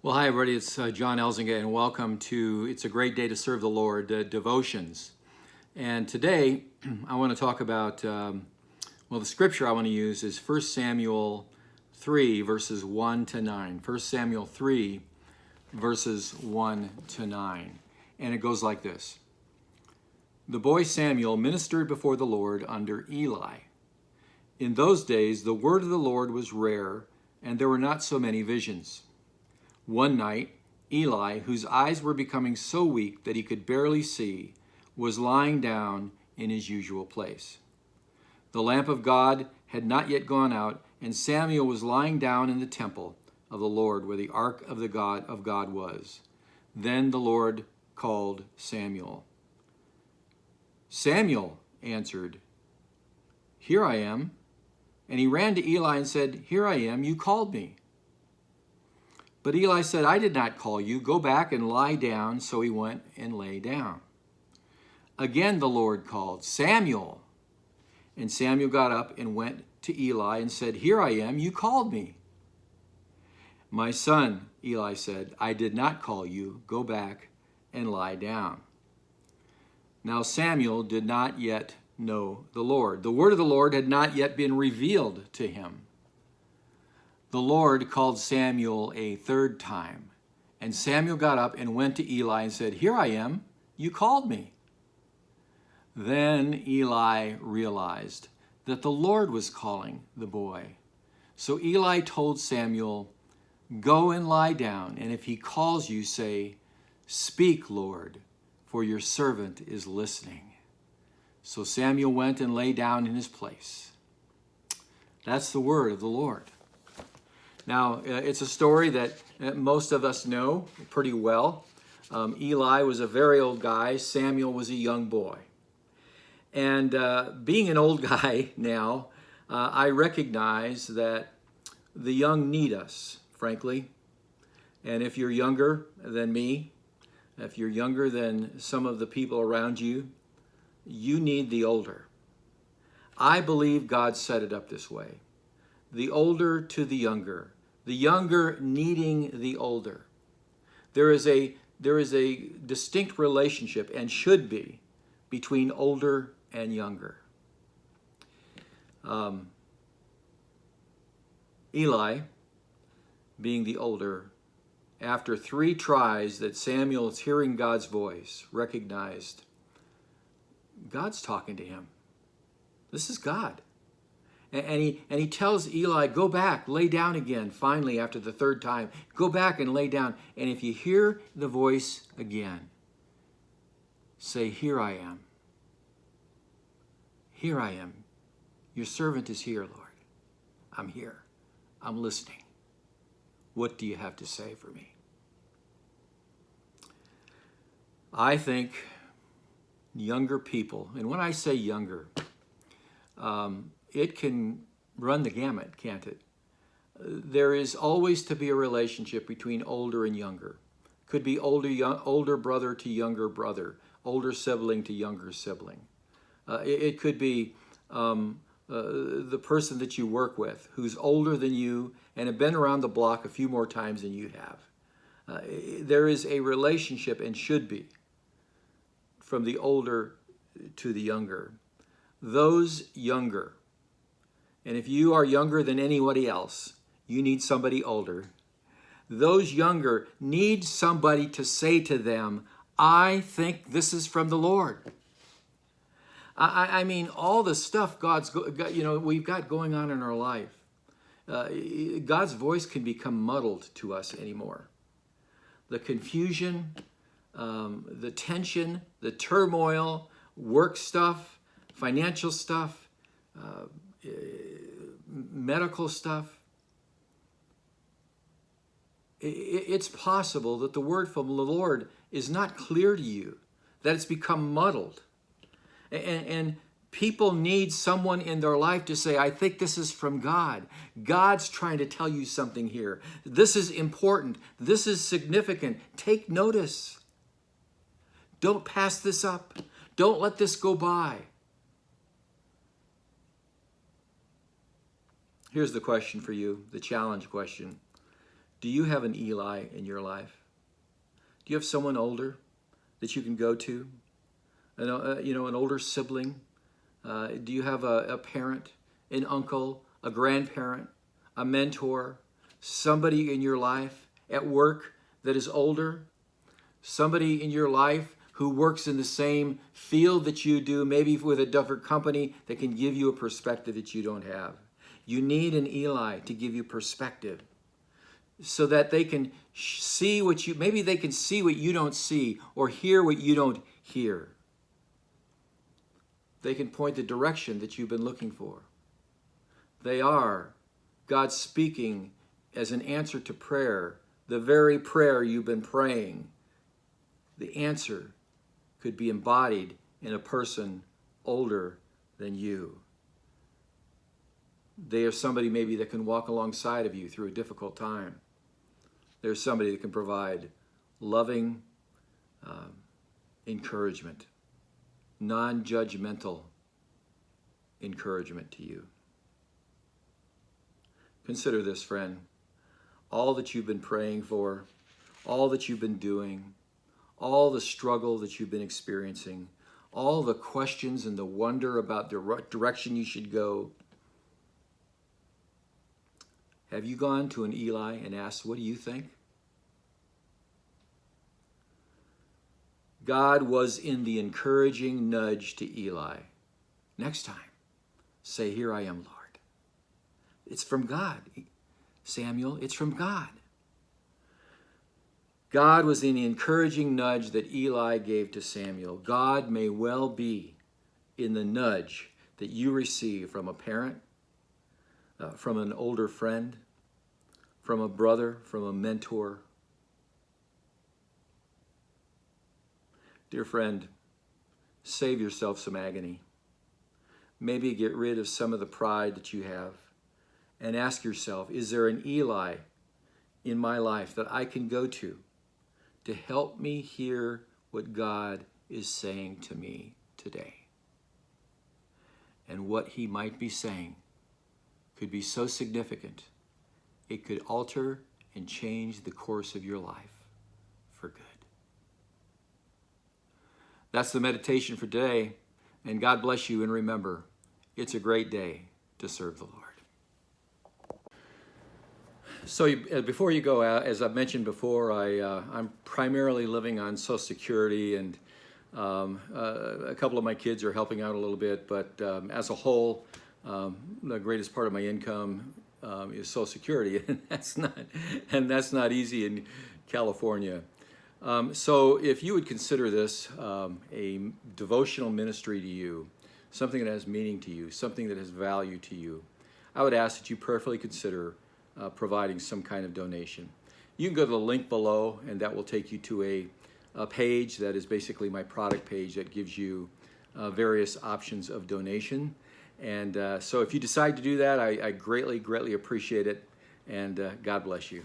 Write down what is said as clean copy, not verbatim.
Well, hi, everybody. It's John Elzinga, and welcome to It's a Great Day to Serve the Lord, Devotions. And today, I want to talk about, the scripture I want to use is 1 Samuel 3, verses 1 to 9. 1 Samuel 3, verses 1 to 9. And it goes like this. The boy Samuel ministered before the Lord under Eli. In those days, the word of the Lord was rare, and there were not so many visions. One night, Eli, whose eyes were becoming so weak that he could barely see, was lying down in his usual place. The lamp of God had not yet gone out, and Samuel was lying down in the temple of the Lord where the ark of God was. Then the Lord called Samuel. Samuel answered, "Here I am." And he ran to Eli and said, "Here I am, you called me." But Eli said, "I did not call you. Go back and lie down." So he went and lay down. Again the Lord called, "Samuel." And Samuel got up and went to Eli and said, "Here I am. You called me." "My son," Eli said, "I did not call you. Go back and lie down." Now Samuel did not yet know the Lord. The word of the Lord had not yet been revealed to him. The Lord called Samuel a third time, and Samuel got up and went to Eli and said, "Here I am, you called me." Then Eli realized that the Lord was calling the boy. So Eli told Samuel, "Go and lie down, and if he calls you, say, 'Speak, Lord, for your servant is listening.'" So Samuel went and lay down in his place. That's the word of the Lord. Now, it's a story that most of us know pretty well. Eli was a very old guy. Samuel was a young boy. And being an old guy now, I recognize that the young need us, frankly. And if you're younger than me, if you're younger than some of the people around you, you need the older. I believe God set it up this way. The older to the younger needing the older. There is a distinct relationship, and should be, between older and younger. Eli, being the older, after 3 tries that Samuel is hearing God's voice, recognized God's talking to him. This is God. And he tells Eli, "Go back, lay down again." Finally, after the 3rd time, "Go back and lay down. And if you hear the voice again, say, 'Here I am. Here I am. Your servant is here, Lord. I'm here. I'm listening. What do you have to say for me?'" I think younger people, and when I say younger, it can run the gamut, can't it? There is always to be a relationship between older and younger. Could be older brother to younger brother, older sibling to younger sibling. It could be the person that you work with who's older than you and have been around the block a few more times than you have. There is a relationship, and should be, from the older to the younger. Those younger, and if you are younger than anybody else, you need somebody older. Those younger need somebody to say to them, "I think this is from the Lord." I mean, all the stuff we've got going on in our life, God's voice can become muddled to us anymore. The confusion, the tension, the turmoil, work stuff, financial stuff, medical stuff. It's possible that the word from the Lord is not clear to you, that it's become muddled. And people need someone in their life to say, "I think this is from God. God's trying to tell you something here. This is important. This is significant. Take notice. Don't pass this up. Don't let this go by." Here's the question for you, the challenge question. Do you have an Eli in your life? Do you have someone older that you can go to? An older sibling? Do you have a parent, an uncle, a grandparent, a mentor, somebody in your life at work that is older? Somebody in your life who works in the same field that you do, maybe with a different company, that can give you a perspective that you don't have. You need an Eli to give you perspective so that they can see maybe they can see what you don't see or hear what you don't hear. They can point the direction that you've been looking for. They are God speaking as an answer to prayer, the very prayer you've been praying. The answer could be embodied in a person older than you. They are somebody maybe that can walk alongside of you through a difficult time. There's somebody that can provide loving encouragement, non-judgmental encouragement to you. Consider this, friend. All that you've been praying for, all that you've been doing, all the struggle that you've been experiencing, all the questions and the wonder about the direction you should go. Have you gone to an Eli and asked, what do you think? God was in the encouraging nudge to Eli. Next time, say, here I am, Lord. It's from God, Samuel. It's from God. God was in the encouraging nudge that Eli gave to Samuel. God may well be in the nudge that you receive from a parent, from an older friend, from a brother, from a mentor. Dear friend, save yourself some agony. Maybe get rid of some of the pride that you have and ask yourself, is there an Eli in my life that I can go to help me hear what God is saying to me today? And what he might be saying could be so significant, it could alter and change the course of your life for good. That's the meditation for today, and God bless you, and remember, it's a great day to serve the Lord. So before you go out, as I've mentioned before, I'm primarily living on Social Security, and a couple of my kids are helping out a little bit, but as a whole, the greatest part of my income is Social Security, and that's not easy in California. So if you would consider this a devotional ministry to you, something that has meaning to you, something that has value to you, I would ask that you prayerfully consider providing some kind of donation. You can go to the link below, and that will take you to a page that is basically my product page that gives you various options of donation. And so if you decide to do that, I greatly, greatly appreciate it, and God bless you.